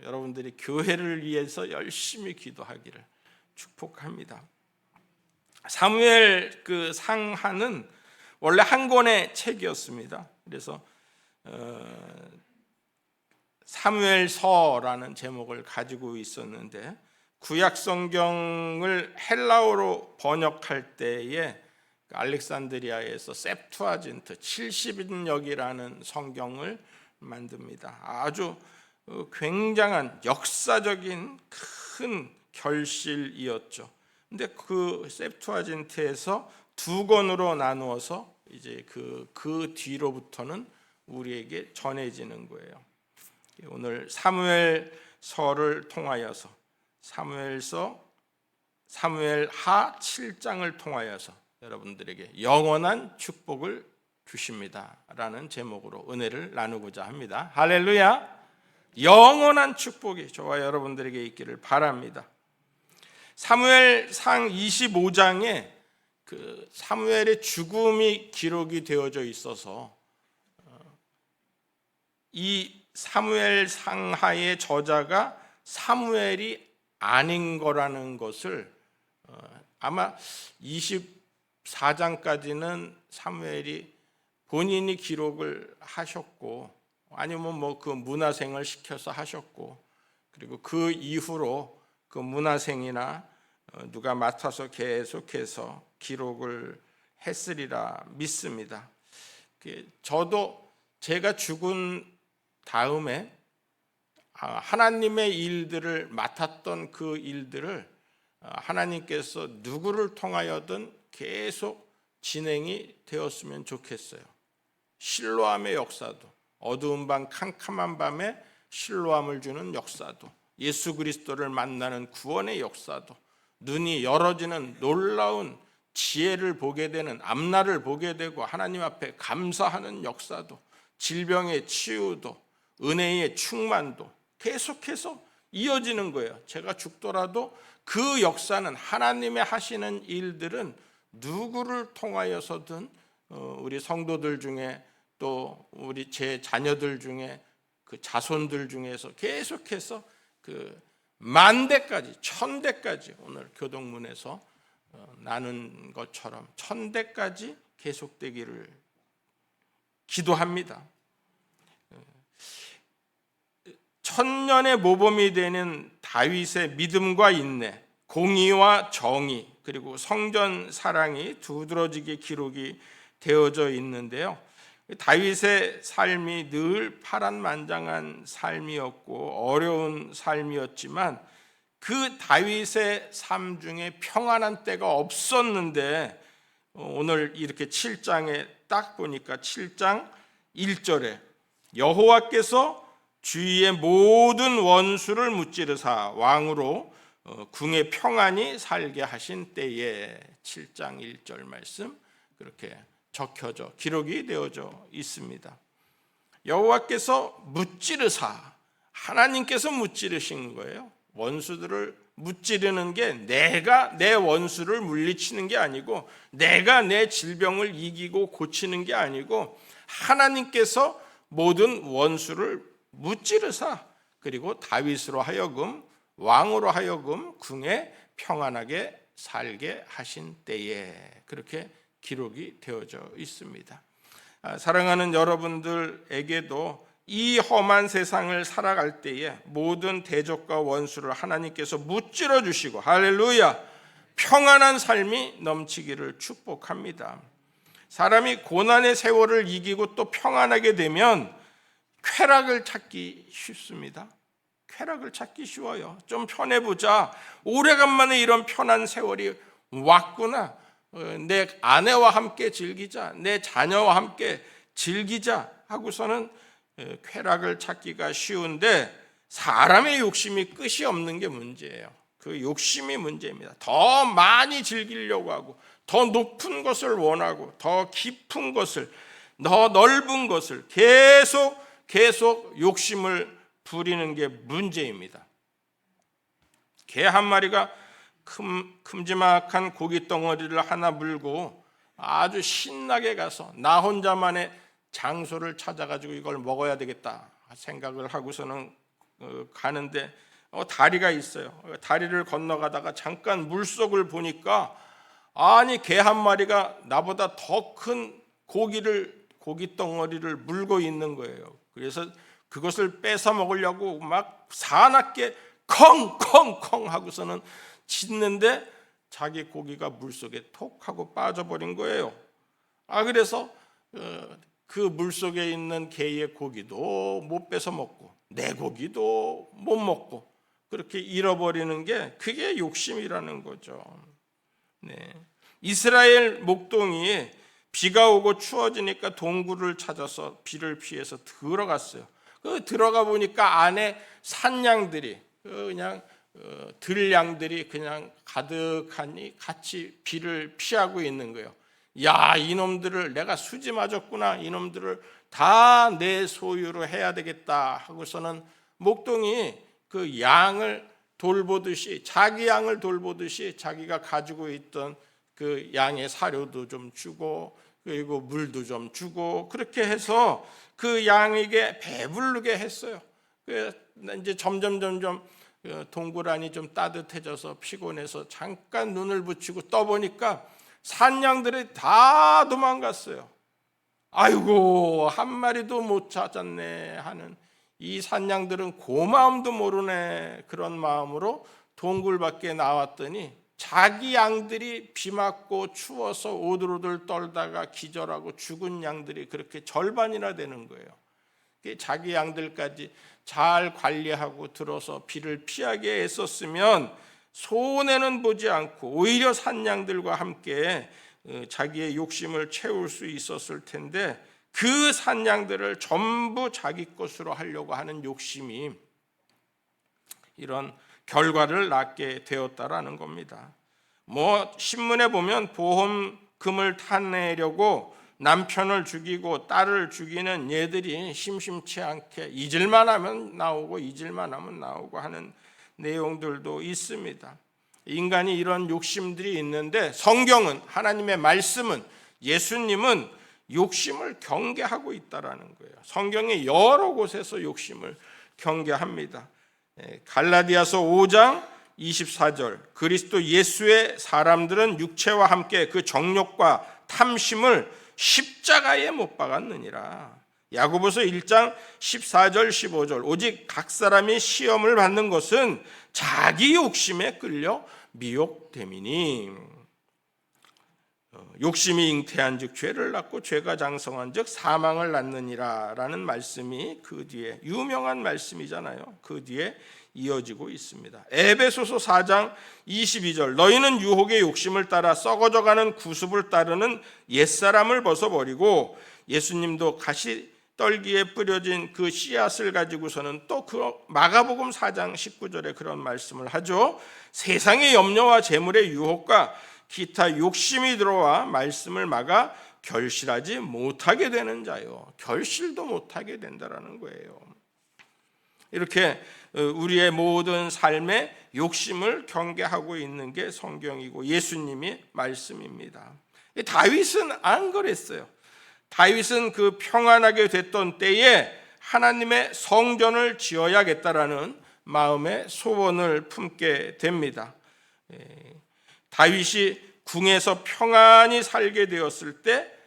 여러분들이 교회를 위해서 열심히 기도하기를 축복합니다. 사무엘 그 상하는 원래 한 권의 책이었습니다. 그래서 사무엘서라는 제목을 가지고 있었는데 구약 성경을 헬라어로 번역할 때에 알렉산드리아에서 septuagin트 70인역이라는 성경을 만듭니다. 아주 굉장한 역사적인 큰 결실이었죠. 근데 그 septuagin트에서 두 권으로 나누어서 이제 그 뒤로부터는 우리에게 전해지는 거예요. 오늘 사무엘서를 통하여서 사무엘하 7장을 통하여서 여러분들에게 영원한 축복을 주십니다라는 제목으로 은혜를 나누고자 합니다. 할렐루야! 영원한 축복이 저와 여러분들에게 있기를 바랍니다. 사무엘상 25장에 그 사무엘의 죽음이 기록이 되어져 있어서 이 사무엘상하의 저자가 사무엘이 아닌 거라는 것을 아마 24장까지는 사무엘이 본인이 기록을 하셨고 아니면 뭐 그 문화생을 시켜서 하셨고 그리고 그 이후로 그 문화생이나 누가 맡아서 계속해서 기록을 했으리라 믿습니다. 저도 제가 죽은 다음에 하나님의 일들을 맡았던 그 일들을 하나님께서 누구를 통하여든 계속 진행이 되었으면 좋겠어요. 실로암의 역사도, 어두운 밤 캄캄한 밤에 실로암을 주는 역사도, 예수 그리스도를 만나는 구원의 역사도, 눈이 열어지는 놀라운 지혜를 보게 되는 앞날을 보게 되고 하나님 앞에 감사하는 역사도, 질병의 치유도, 은혜의 충만도 계속해서 이어지는 거예요. 제가 죽더라도 그 역사는 하나님의 하시는 일들은 누구를 통하여서든 우리 성도들 중에 또 우리 제 자녀들 중에 그 자손들 중에서 계속해서 그 만대까지 1000대까지 오늘 교동문에서 나눈 것처럼 1000대까지 계속되기를 기도합니다. 천년의 모범이 되는 다윗의 믿음과 인내, 공의와 정의, 그리고 성전 사랑이 두드러지게 기록이 되어져 있는데요. 다윗의 삶이 늘 파란만장한 삶이었고 어려운 삶이었지만 그 다윗의 삶 중에 평안한 때가 없었는데 오늘 이렇게 7장에 딱 보니까 7장 1절에 여호와께서 주위의 모든 원수를 무찌르사 왕으로 궁에 평안히 살게 하신 때에 7장 1절 말씀 그렇게 적혀져 기록이 되어져 있습니다. 여호와께서 무찌르사 하나님께서 무찌르신 거예요. 원수들을 무찌르는 게 내가 내 원수를 물리치는 게 아니고 내가 내 질병을 이기고 고치는 게 아니고 하나님께서 모든 원수를 무찌르사 그리고 다윗으로 하여금 왕으로 하여금 궁에 평안하게 살게 하신 때에 그렇게 기록이 되어져 있습니다. 사랑하는 여러분들에게도 이 험한 세상을 살아갈 때에 모든 대적과 원수를 하나님께서 무찌러 주시고 할렐루야 평안한 삶이 넘치기를 축복합니다. 사람이 고난의 세월을 이기고 또 평안하게 되면 쾌락을 찾기 쉽습니다. 쾌락을 찾기 쉬워요. 좀 편해보자. 오래간만에 이런 편한 세월이 왔구나. 내 아내와 함께 즐기자. 내 자녀와 함께 즐기자 하고서는 쾌락을 찾기가 쉬운데 사람의 욕심이 끝이 없는 게 문제예요. 그 욕심이 문제입니다. 더 많이 즐기려고 하고 더 높은 것을 원하고 더 깊은 것을 더 넓은 것을 계속 욕심을 부리는 게 문제입니다. 개 한 마리가 큼지막한 고기 덩어리를 하나 물고 아주 신나게 가서 나 혼자만의 장소를 찾아가지고 이걸 먹어야 되겠다 생각을 하고서는 가는데 다리가 있어요. 다리를 건너가다가 잠깐 물속을 보니까 아니 개 한 마리가 나보다 더 큰 고기 덩어리를 물고 있는 거예요. 그래서 그것을 뺏어 먹으려고 막 사납게 컹컹컹 하고서는 짖는데 자기 고기가 물속에 톡 하고 빠져버린 거예요. 그래서 그 물속에 있는 개의 고기도 못 뺏어 먹고 내 고기도 못 먹고 그렇게 잃어버리는 게 그게 욕심이라는 거죠. 네. 이스라엘 목동이 비가 오고 추워지니까 동굴을 찾아서 비를 피해서 들어갔어요. 들어가 보니까 안에 산양들이 그냥 들양들이 그냥 가득하니 같이 비를 피하고 있는 거예요. 야, 이놈들을 내가 수지 맞았구나. 이놈들을 다 내 소유로 해야 되겠다 하고서는 목동이 그 양을 돌보듯이 자기 양을 돌보듯이 자기가 가지고 있던 그 양의 사료도 좀 주고 그리고 물도 좀 주고 그렇게 해서 그 양에게 배부르게 했어요. 이제 점점 동굴 안이 좀 따뜻해져서 피곤해서 잠깐 눈을 붙이고 떠보니까 산양들이 다 도망갔어요. 아이고 한 마리도 못 찾았네 하는 이 산양들은 고마움도 모르네 그런 마음으로 동굴 밖에 나왔더니 자기 양들이 비 맞고 추워서 오들오들 떨다가 기절하고 죽은 양들이 그렇게 절반이나 되는 거예요. 자기 양들까지 잘 관리하고 들어서 비를 피하게 애썼으면 손해는 보지 않고 오히려 산양들과 함께 자기의 욕심을 채울 수 있었을 텐데 그 산양들을 전부 자기 것으로 하려고 하는 욕심이 이런 결과를 낳게 되었다라는 겁니다. 신문에 보면 보험금을 타내려고 남편을 죽이고 딸을 죽이는 얘들이 심심치 않게 잊을만 하면 나오고 하는 내용들도 있습니다. 인간이 이런 욕심들이 있는데 성경은 하나님의 말씀은 예수님은 욕심을 경계하고 있다라는 거예요. 성경의 여러 곳에서 욕심을 경계합니다. 갈라디아서 5장 24절 그리스도 예수의 사람들은 육체와 함께 그 정욕과 탐심을 십자가에 못 박았느니라. 야고보서 1장 14절 15절 오직 각 사람이 시험을 받는 것은 자기 욕심에 끌려 미혹됨이니 욕심이 잉태한즉 죄를 낳고 죄가 장성한즉 사망을 낳느니라 라는 말씀이 그 뒤에 유명한 말씀이잖아요. 그 뒤에 이어지고 있습니다. 에베소서 4장 22절 너희는 유혹의 욕심을 따라 썩어져가는 구습을 따르는 옛사람을 벗어버리고 예수님도 가시떨기에 뿌려진 그 씨앗을 가지고서는 또 그 마가복음 4장 19절에 그런 말씀을 하죠. 세상의 염려와 재물의 유혹과 기타 욕심이 들어와 말씀을 막아 결실하지 못하게 되는 자요. 결실도 못하게 된다라는 거예요. 이렇게 우리의 모든 삶에 욕심을 경계하고 있는 게 성경이고 예수님의 말씀입니다. 다윗은 안 그랬어요. 다윗은 그 평안하게 됐던 때에 하나님의 성전을 지어야겠다라는 마음의 소원을 품게 됩니다. 다윗이 궁에서 평안히 살게 되었을 때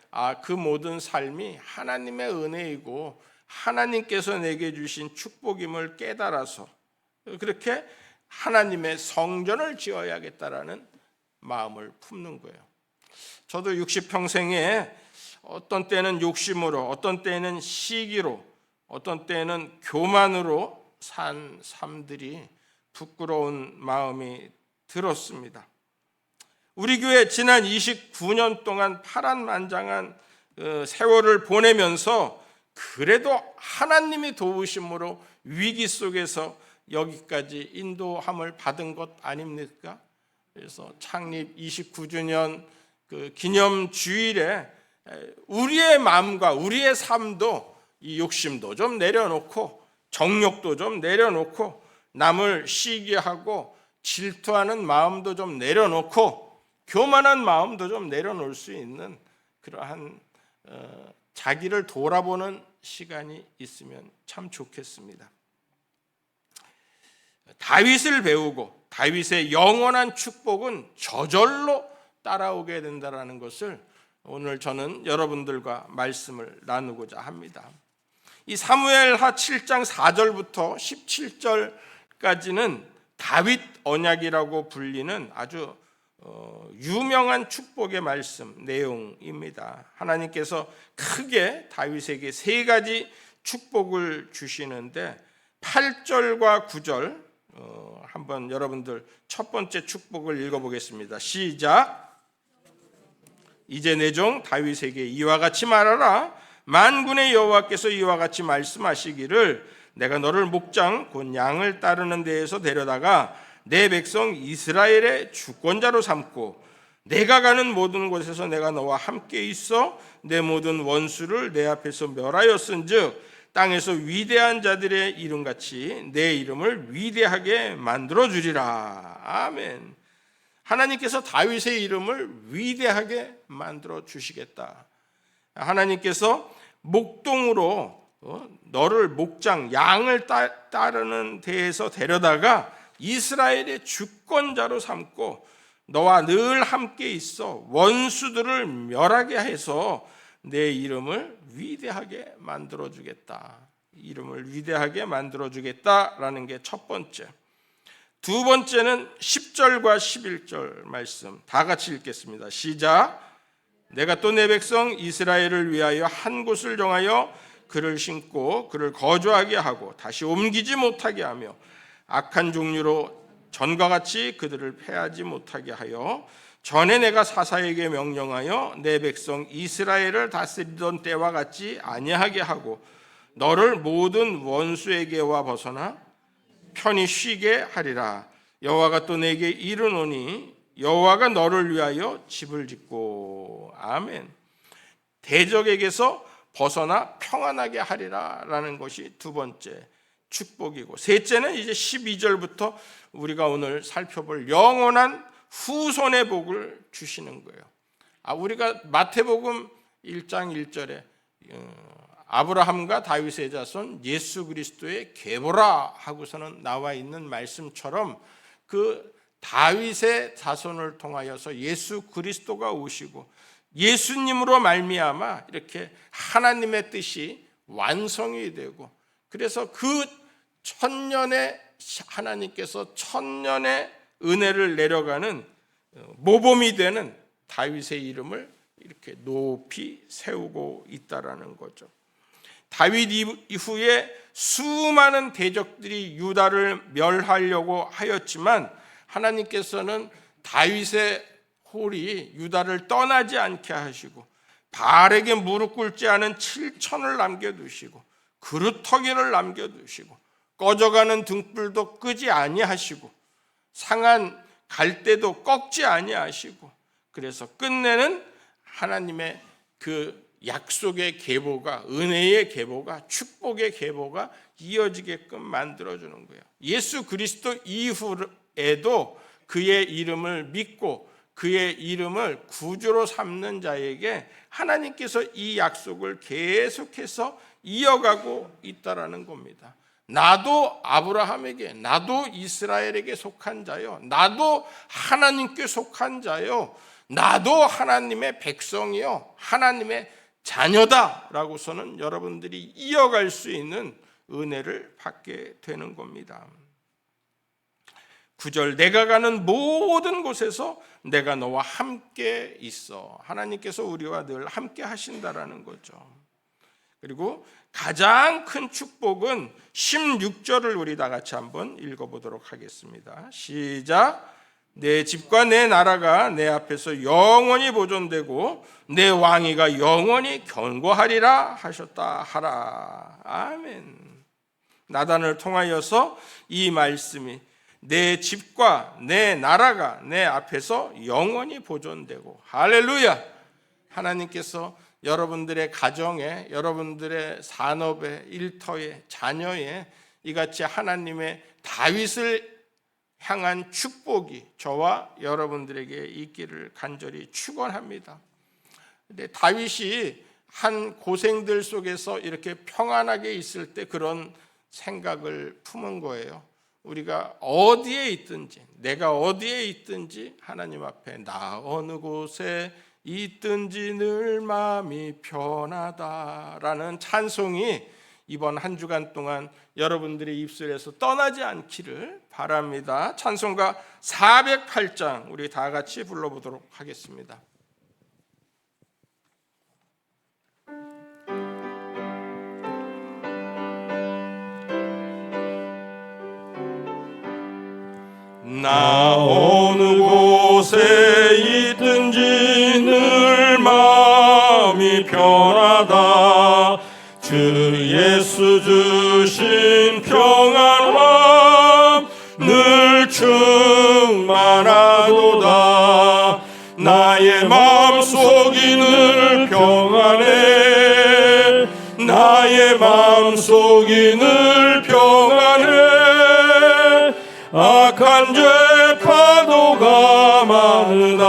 그 모든 삶이 하나님의 은혜이고 하나님께서 내게 주신 축복임을 깨달아서 그렇게 하나님의 성전을 지어야겠다라는 마음을 품는 거예요. 저도 60평생에 어떤 때는 욕심으로, 어떤 때는 시기로, 어떤 때는 교만으로 산 삶들이 부끄러운 마음이 들었습니다. 우리 교회 지난 29년 동안 파란만장한 세월을 보내면서 그래도 하나님이 도우심으로 위기 속에서 여기까지 인도함을 받은 것 아닙니까? 그래서 창립 29주년 그 기념 주일에 우리의 마음과 우리의 삶도 이 욕심도 좀 내려놓고 정욕도 좀 내려놓고 남을 시기하고 질투하는 마음도 좀 내려놓고 교만한 마음도 좀 내려놓을 수 있는 그러한 자기를 돌아보는 시간이 있으면 참 좋겠습니다. 다윗을 배우고 다윗의 영원한 축복은 저절로 따라오게 된다는 것을 오늘 저는 여러분들과 말씀을 나누고자 합니다. 이 사무엘하 7장 4절부터 17절까지는 다윗 언약이라고 불리는 아주 유명한 축복의 말씀 내용입니다. 하나님께서 크게 다윗에게 세 가지 축복을 주시는데 8절과 9절 한번 여러분들 첫 번째 축복을 읽어보겠습니다. 시작. 이제 내 종 다윗에게 이와 같이 말하라. 만군의 여호와께서 이와 같이 말씀하시기를 내가 너를 목장 곧 양을 따르는 데에서 데려다가 내 백성 이스라엘의 주권자로 삼고 내가 가는 모든 곳에서 내가 너와 함께 있어 내 모든 원수를 내 앞에서 멸하였은즉 땅에서 위대한 자들의 이름같이 내 이름을 위대하게 만들어 주리라. 아멘. 하나님께서 다윗의 이름을 위대하게 만들어 주시겠다. 하나님께서 목동으로 너를 목장 양을 따르는 데에서 데려다가 이스라엘의 주권자로 삼고 너와 늘 함께 있어 원수들을 멸하게 해서 내 이름을 위대하게 만들어 주겠다. 이름을 위대하게 만들어 주겠다라는 게 첫 번째. 두 번째는 10절과 11절 말씀 다 같이 읽겠습니다. 시작. 내가 또 내 백성 이스라엘을 위하여 한 곳을 정하여 그를 심고 그를 거주하게 하고 다시 옮기지 못하게 하며 악한 종류로 전과 같이 그들을 패하지 못하게 하여 전에 내가 사사에게 명령하여 내 백성 이스라엘을 다스리던 때와 같이 아니하게 하고 너를 모든 원수에게와 벗어나 편히 쉬게 하리라. 여호와가 또 내게 이르노니 여호와가 너를 위하여 집을 짓고 아멘. 대적에게서 벗어나 평안하게 하리라 라는 것이 두 번째 축복이고, 셋째는 이제 12절부터 우리가 오늘 살펴볼 영원한 후손의 복을 주시는 거예요. 우리가 마태복음 1장 1절에 아브라함과 다윗의 자손 예수 그리스도의 계보라 하고서는 나와 있는 말씀처럼 그 다윗의 자손을 통하여서 예수 그리스도가 오시고 예수님으로 말미암아 이렇게 하나님의 뜻이 완성이 되고, 그래서 그 천년의 하나님께서 천년의 은혜를 내려가는 모범이 되는 다윗의 이름을 이렇게 높이 세우고 있다라는 거죠. 다윗 이후에 수많은 대적들이 유다를 멸하려고 하였지만 하나님께서는 다윗의 홀이 유다를 떠나지 않게 하시고 바알에게 무릎 꿇지 않은 7천을 남겨두시고 그루터기를 남겨두시고 꺼져가는 등불도 끄지 아니하시고 상한 갈대도 꺾지 아니하시고, 그래서 끝내는 하나님의 그 약속의 계보가, 은혜의 계보가, 축복의 계보가 이어지게끔 만들어주는 거예요. 예수 그리스도 이후에도 그의 이름을 믿고 그의 이름을 구주로 삼는 자에게 하나님께서 이 약속을 계속해서 이어가고 있다라는 겁니다. 나도 아브라함에게, 나도 이스라엘에게 속한 자요, 나도 하나님께 속한 자요, 나도 하나님의 백성이요, 하나님의 자녀다라고서는 여러분들이 이어갈 수 있는 은혜를 받게 되는 겁니다. 9절, 내가 가는 모든 곳에서 내가 너와 함께 있어. 하나님께서 우리와 늘 함께 하신다라는 거죠. 그리고 가장 큰 축복은 16절을 우리 다 같이 한번 읽어보도록 하겠습니다. 시작. 내 집과 내 나라가 내 앞에서 영원히 보존되고 내 왕위가 영원히 견고하리라 하셨다 하라. 아멘. 나단을 통하여서 이 말씀이 내 집과 내 나라가 내 앞에서 영원히 보존되고, 할렐루야. 하나님께서 여러분들의 가정에, 여러분들의 산업에, 일터에, 자녀에 이같이 하나님의 다윗을 향한 축복이 저와 여러분들에게 있기를 간절히 축원합니다. 근데 다윗이 한 고생들 속에서 이렇게 평안하게 있을 때 그런 생각을 품은 거예요. 우리가 어디에 있든지, 내가 어디에 있든지 하나님 앞에 나 어느 곳에 있든지 늘 마음이 편하다라는 찬송이 이번 한 주간 동안 여러분들의 입술에서 떠나지 않기를 바랍니다. 찬송가 408장 우리 다 같이 불러보도록 하겠습니다. 나 어느 곳에 있든지 늘 마음이 편하다. 주 예수 주신 평안함 늘 충만하도다. 나의 마음속이 늘 평안해. 나의 마음속이 늘 평안해. 악한 죄 파도가 많으나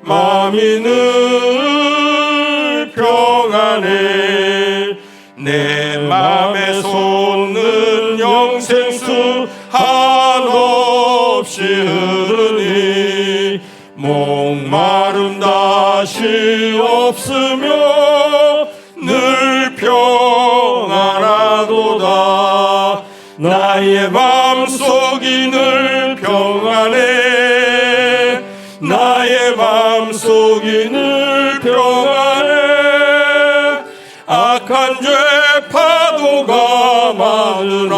마음이 늘 평안해. 내 맘에 솟는 영생수 한없이 흐르니 목마름 다시 없으며 늘 평안하도다. 나의 마음속이 늘 평안해. 나의 마음속이 늘 평안해. 악한 죄 파도가 많으나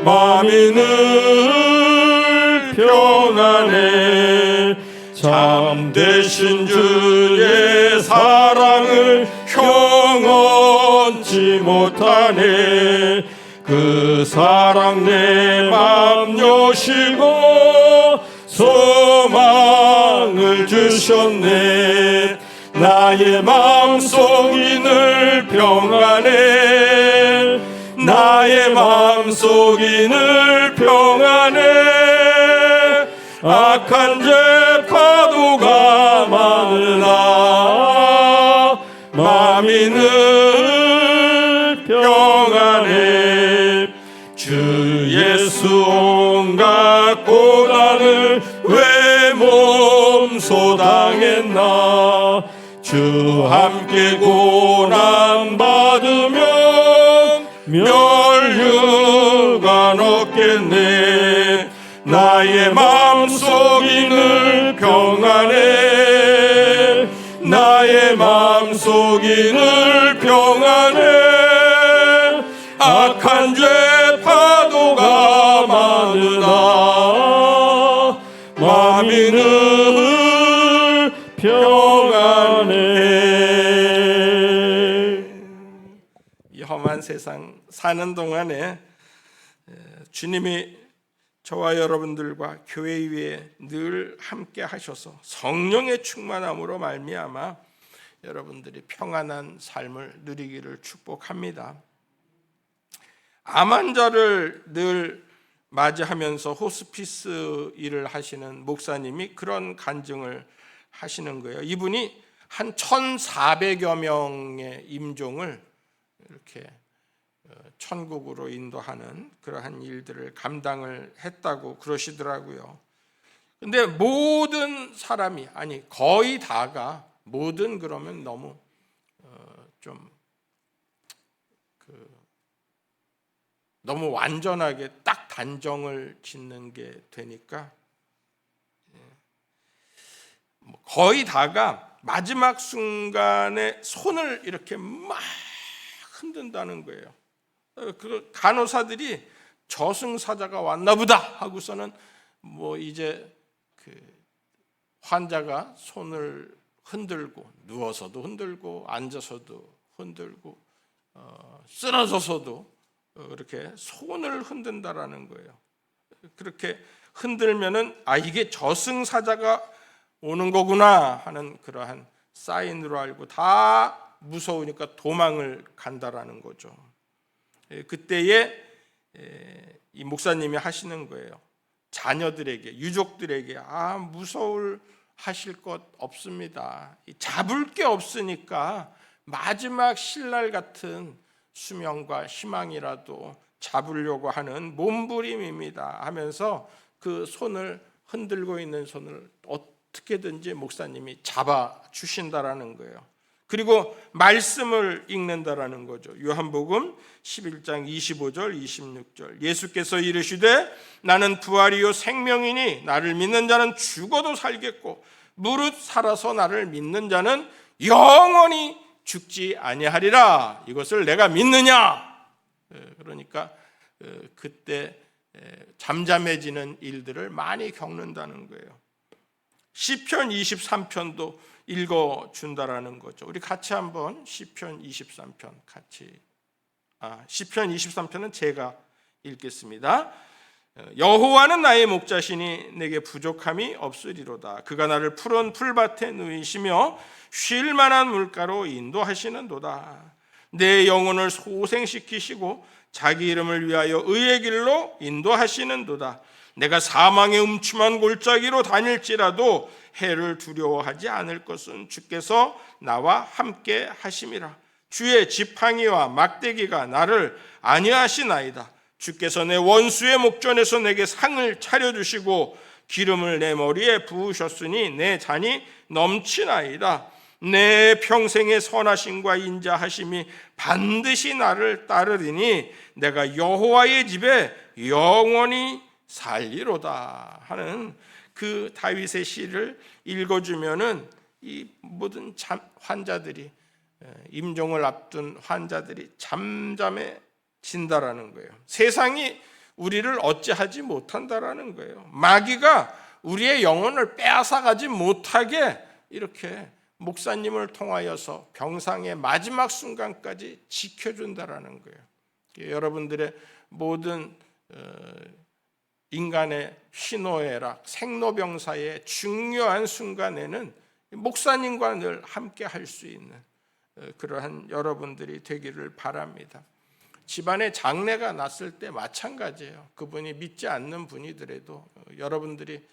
마음이 늘 평안해. 참되신 주의 사랑을 형언치 못하네. 그 사랑 내 맘 여시고 소망을 주셨네. 나의 마음속이 늘 평안해. 나의 마음속이 늘 평안해. 악한 죄 파도가 많으나 마음이 늘 평안해. 주 예수 온갖 고난을 왜 몸소 당했나. 주 함께 고난 받으면 멸류가 없겠네. 나의 마음속이 늘 평안해. 나의 마음속이 늘 평안해. 악한 죄 파도가 많으나 마음이 늘 평안해. 이 험한 세상 사는 동안에 주님이 저와 여러분들과 교회 위에 늘 함께 하셔서 성령의 충만함으로 말미암아 여러분들이 평안한 삶을 누리기를 축복합니다. 암 환자를 늘 맞이하면서 호스피스 일을 하시는 목사님이 그런 간증을 하시는 거예요. 이분이 한 1,400여 명의 임종을 이렇게 천국으로 인도하는 그러한 일들을 감당을 했다고 그러시더라고요. 근데 모든 사람이, 아니 거의 다가, 모든 그러면 너무 너무 완전하게 딱 단정을 짓는 게 되니까 거의 다가 마지막 순간에 손을 이렇게 막 흔든다는 거예요. 그 간호사들이 저승사자가 왔나 보다 하고서는 뭐 이제 그 환자가 손을 흔들고 누워서도 흔들고 앉아서도 흔들고 쓰러져서도 이렇게 손을 흔든다라는 거예요. 그렇게 흔들면은 이게 저승사자가 오는 거구나 하는 그러한 사인으로 알고 다 무서우니까 도망을 간다라는 거죠. 그때에 이 목사님이 하시는 거예요. 자녀들에게, 유족들에게 무서울 하실 것 없습니다. 잡을 게 없으니까 마지막 신날 같은 수명과 희망이라도 잡으려고 하는 몸부림입니다 하면서 그 손을 흔들고 있는 손을 어떻게든지 목사님이 잡아 주신다라는 거예요. 그리고 말씀을 읽는다라는 거죠. 요한복음 11장 25절 26절 예수께서 이르시되 나는 부활이요 생명이니 나를 믿는 자는 죽어도 살겠고 무릇 살아서 나를 믿는 자는 영원히 죽지 아니하리라. 이것을 내가 믿느냐? 그러니까 그때 잠잠해지는 일들을 많이 겪는다는 거예요. 시편 23편도 읽어준다라는 거죠. 우리 같이 한번 시편 23편 시편 23편은 제가 읽겠습니다. 여호와는 나의 목자시니 내게 부족함이 없으리로다. 그가 나를 푸른 풀밭에 누이시며 쉴 만한 물가로 인도하시는도다. 내 영혼을 소생시키시고 자기 이름을 위하여 의의 길로 인도하시는도다. 내가 사망의 음침한 골짜기로 다닐지라도 해를 두려워하지 않을 것은 주께서 나와 함께 하심이라. 주의 지팡이와 막대기가 나를 안위하시나이다. 주께서 내 원수의 목전에서 내게 상을 차려주시고 기름을 내 머리에 부으셨으니 내 잔이 넘치나이다. 내 평생의 선하심과 인자하심이 반드시 나를 따르리니 내가 여호와의 집에 영원히 살리로다 하는 그 다윗의 시를 읽어주면은 이 모든 환자들이 임종을 앞둔 환자들이 잠잠해진다라는 거예요. 세상이 우리를 어찌하지 못한다라는 거예요. 마귀가 우리의 영혼을 빼앗아가지 못하게 이렇게 목사님을 통하여서 병상의 마지막 순간까지 지켜준다라는 거예요. 여러분들의 모든 인간의 희노애락, 생로병사의 중요한 순간에는 목사님과 늘 함께 할 수 있는 그러한 여러분들이 되기를 바랍니다. 집안에 장례가 났을 때 마찬가지예요. 그분이 믿지 않는 분이더라도 여러분들이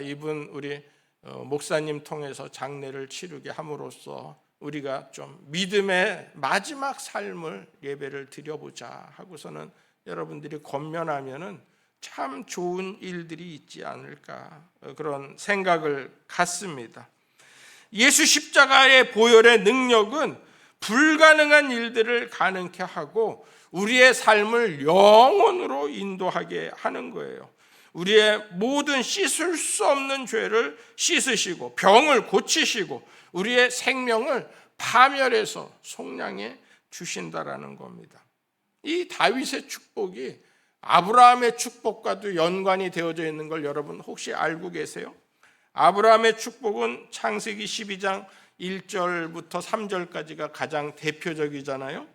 이분 우리 목사님 통해서 장례를 치르게 함으로써 우리가 좀 믿음의 마지막 삶을 예배를 드려보자 하고서는 여러분들이 권면하면은 참 좋은 일들이 있지 않을까 그런 생각을 갖습니다. 예수 십자가의 보혈의 능력은 불가능한 일들을 가능케 하고 우리의 삶을 영원으로 인도하게 하는 거예요. 우리의 모든 씻을 수 없는 죄를 씻으시고 병을 고치시고 우리의 생명을 파멸해서 속량해 주신다라는 겁니다. 이 다윗의 축복이 아브라함의 축복과도 연관이 되어져 있는 걸 여러분 혹시 알고 계세요? 아브라함의 축복은 창세기 12장 1절부터 3절까지가 가장 대표적이잖아요.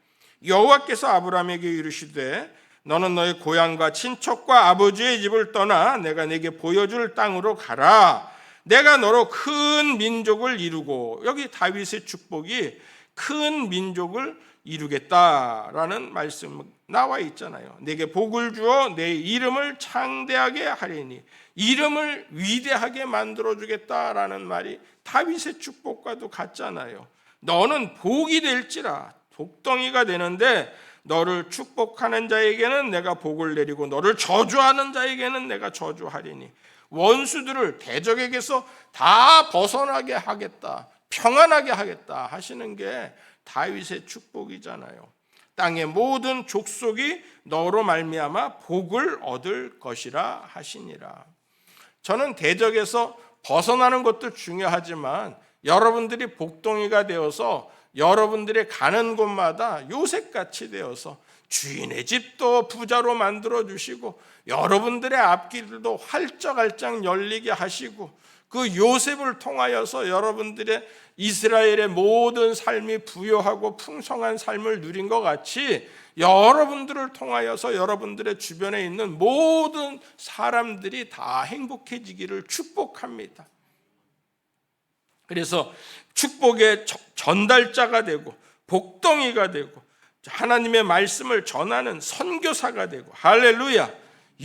여호와께서 아브라함에게 이르시되 너는 너의 고향과 친척과 아버지의 집을 떠나 내가 네게 보여줄 땅으로 가라. 내가 너로 큰 민족을 이루고, 여기 다윗의 축복이 큰 민족을 이루겠다라는 말씀 나와 있잖아요. 내게 복을 주어 내 이름을 창대하게 하리니, 이름을 위대하게 만들어주겠다라는 말이 다윗의 축복과도 같잖아요. 너는 복이 될지라, 복덩이가 되는데 너를 축복하는 자에게는 내가 복을 내리고 너를 저주하는 자에게는 내가 저주하리니 원수들을 대적에게서 다 벗어나게 하겠다, 평안하게 하겠다 하시는 게 다윗의 축복이잖아요. 땅의 모든 족속이 너로 말미암아 복을 얻을 것이라 하시니라. 저는 대적에서 벗어나는 것도 중요하지만 여러분들이 복덩이가 되어서 여러분들이 가는 곳마다 요셉같이 되어서 주인의 집도 부자로 만들어주시고 여러분들의 앞길도 활짝활짝 열리게 하시고 그 요셉을 통하여서 여러분들의 이스라엘의 모든 삶이 부요하고 풍성한 삶을 누린 것 같이 여러분들을 통하여서 여러분들의 주변에 있는 모든 사람들이 다 행복해지기를 축복합니다. 그래서 축복의 전달자가 되고 복덩이가 되고 하나님의 말씀을 전하는 선교사가 되고, 할렐루야,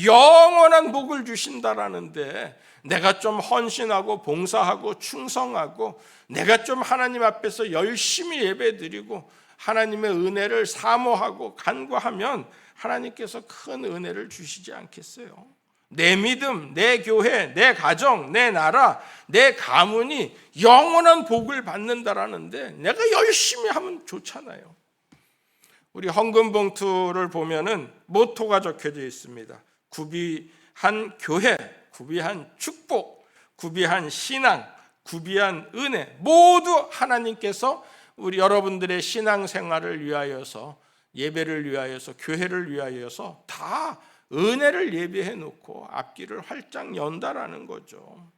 영원한 복을 주신다라는데 내가 좀 헌신하고 봉사하고 충성하고 내가 좀 하나님 앞에서 열심히 예배드리고 하나님의 은혜를 사모하고 간구하면 하나님께서 큰 은혜를 주시지 않겠어요? 내 믿음, 내 교회, 내 가정, 내 나라, 내 가문이 영원한 복을 받는다라는데 내가 열심히 하면 좋잖아요. 우리 헌금 봉투를 보면은 모토가 적혀져 있습니다. 구비한 교회, 구비한 축복, 구비한 신앙, 구비한 은혜, 모두 하나님께서 우리 여러분들의 신앙생활을 위하여서, 예배를 위하여서, 교회를 위하여서 다 은혜를 예비해 놓고 앞길을 활짝 연다라는 거죠.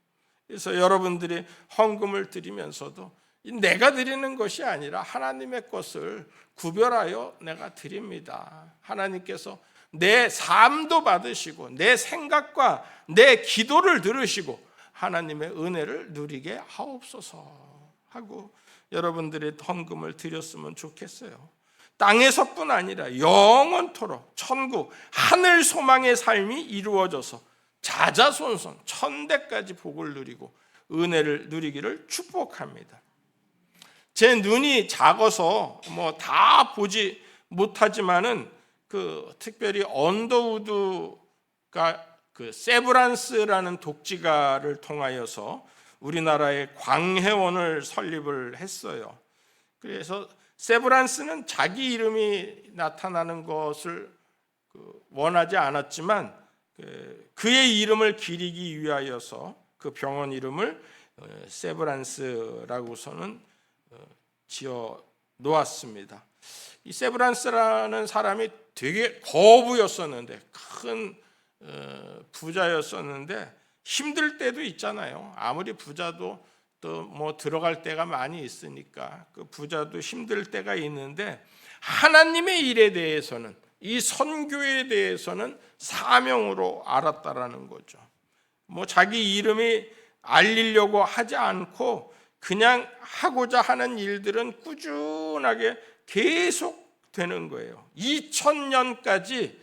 그래서 여러분들이 헌금을 드리면서도 내가 드리는 것이 아니라 하나님의 것을 구별하여 내가 드립니다. 하나님께서 내 삶도 받으시고 내 생각과 내 기도를 들으시고 하나님의 은혜를 누리게 하옵소서 하고 여러분들의 헌금을 드렸으면 좋겠어요. 땅에서뿐 아니라 영원토록 천국, 하늘 소망의 삶이 이루어져서 자자손손 천대까지 복을 누리고 은혜를 누리기를 축복합니다. 제 눈이 작아서 뭐 다 보지 못하지만은 특별히 언더우드가 세브란스라는 독지가를 통하여서 우리나라의 광해원을 설립을 했어요. 그래서 세브란스는 자기 이름이 나타나는 것을 원하지 않았지만 그의 이름을 기리기 위하여서 그 병원 이름을 세브란스라고서는 지어 놓았습니다. 이 세브란스라는 사람이 되게 거부였었는데 큰 부자였었는데 힘들 때도 있잖아요. 아무리 부자도 또 뭐 들어갈 때가 많이 있으니까 그 부자도 힘들 때가 있는데 하나님의 일에 대해서는 이 선교에 대해서는 사명으로 알았다라는 거죠. 뭐 자기 이름이 알리려고 하지 않고 그냥 하고자 하는 일들은 꾸준하게 계속 되는 거예요. 2000년까지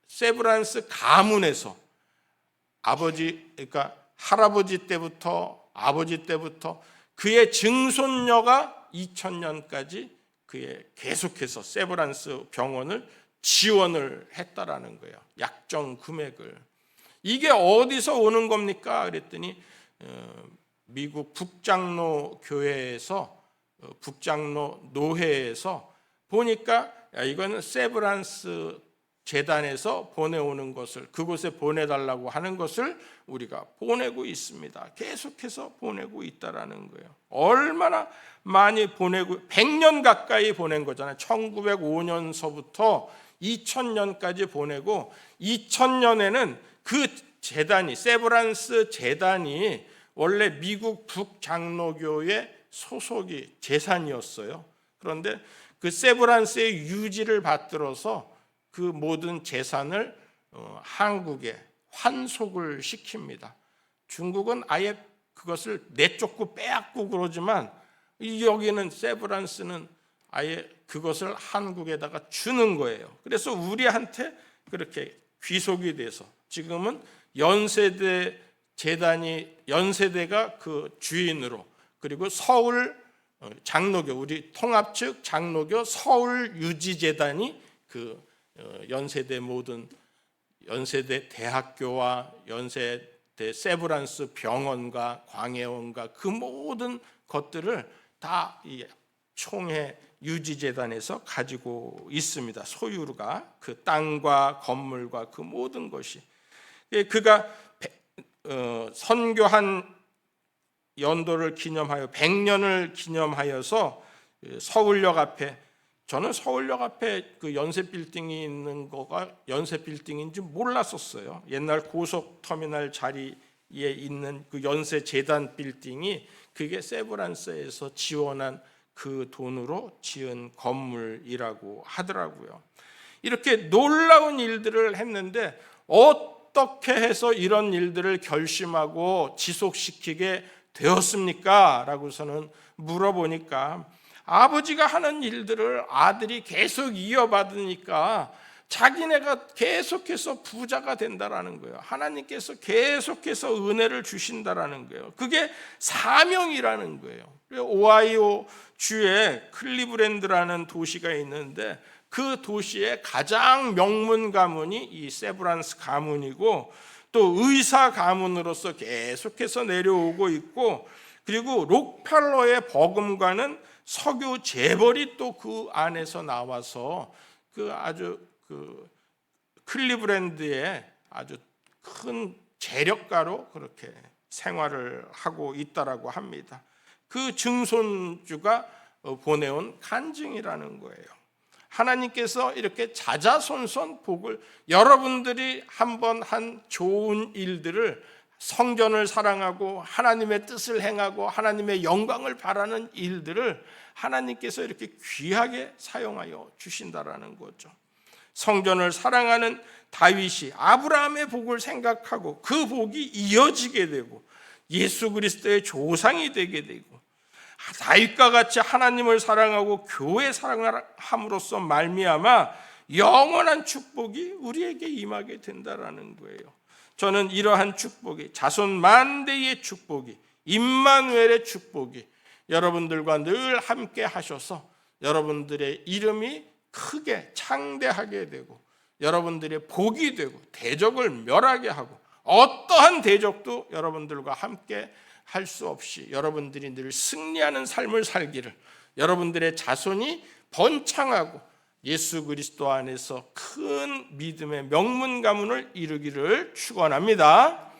세브란스 가문에서 그러니까 할아버지 때부터 아버지 때부터 그의 증손녀가 2000년까지 그의 계속해서 세브란스 병원을 지원을 했다라는 거예요. 약정 금액을. 이게 어디서 오는 겁니까? 그랬더니 미국 북장로 교회에서 북장로 노회에서 보니까 이거는 세브란스 재단에서 보내오는 것을 그곳에 보내달라고 하는 것을 우리가 보내고 있습니다. 계속해서 보내고 있다라는 거예요. 얼마나 많이 보내고 100년 가까이 보낸 거잖아요. 1905년서부터 2000년까지 보내고 2000년에는 그 재단이 세브란스 재단이 원래 미국 북장로교의 소속이 재산이었어요. 그런데 그 세브란스의 유지를 받들어서 그 모든 재산을 한국에 환속을 시킵니다. 중국은 아예 그것을 내쫓고 빼앗고 그러지만 여기는 세브란스는 아예 그것을 한국에다가 주는 거예요. 그래서 우리한테 그렇게 귀속이 돼서 지금은 연세대 재단이 연세대가 그 주인으로 그리고 서울 장로교 우리 통합 측 장로교 서울 유지재단이 그 연세대 모든 연세대 대학교와 연세대 세브란스 병원과 광해원과 그 모든 것들을 다 이 총회 유지재단에서 가지고 있습니다. 소유가 그 땅과 건물과 그 모든 것이 그가 선교한 연도를 기념하여 100년을 기념하여서 서울역 앞에 저는 서울역 앞에 그 연세 빌딩이 있는 거가 연세 빌딩인지 몰랐었어요. 옛날 고속터미널 자리에 있는 그 연세 재단 빌딩이 그게 세브란스에서 지원한 그 돈으로 지은 건물이라고 하더라고요. 이렇게 놀라운 일들을 했는데 어떻게 해서 이런 일들을 결심하고 지속시키게 되었습니까? 라고서는 물어보니까 아버지가 하는 일들을 아들이 계속 이어받으니까 자기네가 계속해서 부자가 된다라는 거예요. 하나님께서 계속해서 은혜를 주신다라는 거예요. 그게 사명이라는 거예요. 오하이오 주에 클리브랜드라는 도시가 있는데 그 도시의 가장 명문 가문이 이 세브란스 가문이고, 또 의사 가문으로서 계속해서 내려오고 있고, 그리고 록펠러의 버금가는 석유 재벌이 또 그 안에서 나와서 아주 클리브랜드의 아주 큰 재력가로 그렇게 생활을 하고 있다라고 합니다. 그 증손주가 보내온 간증이라는 거예요. 하나님께서 이렇게 자자손손 복을, 여러분들이 한번 한 좋은 일들을, 성전을 사랑하고 하나님의 뜻을 행하고 하나님의 영광을 바라는 일들을 하나님께서 이렇게 귀하게 사용하여 주신다라는 거죠. 성전을 사랑하는 다윗이 아브라함의 복을 생각하고 그 복이 이어지게 되고 예수 그리스도의 조상이 되게 되고, 다윗과 같이 하나님을 사랑하고 교회 사랑함으로써 말미암아 영원한 축복이 우리에게 임하게 된다라는 거예요. 저는 이러한 축복이, 자손 만대의 축복이, 임마누엘의 축복이 여러분들과 늘 함께 하셔서 여러분들의 이름이 크게 창대하게 되고 여러분들의 복이 되고 대적을 멸하게 하고 어떠한 대적도 여러분들과 함께 할 수 없이 여러분들이 늘 승리하는 삶을 살기를, 여러분들의 자손이 번창하고 예수 그리스도 안에서 큰 믿음의 명문 가문을 이루기를 축원합니다.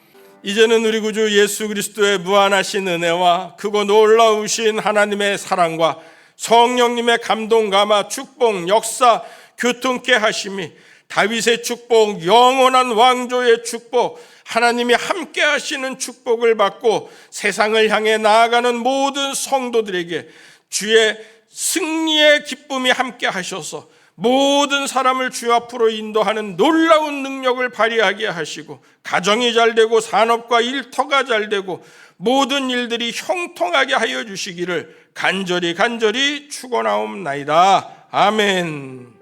이제는 우리 구주 예수 그리스도의 무한하신 은혜와 크고 놀라우신 하나님의 사랑과 성령님의 감동, 감화, 축복, 역사, 교통케 하심이, 다윗의 축복, 영원한 왕조의 축복, 하나님이 함께 하시는 축복을 받고 세상을 향해 나아가는 모든 성도들에게 주의 승리의 기쁨이 함께 하셔서 모든 사람을 주 앞으로 인도하는 놀라운 능력을 발휘하게 하시고, 가정이 잘되고 산업과 일터가 잘되고 모든 일들이 형통하게 하여 주시기를 간절히 축원하옵나이다. 아멘.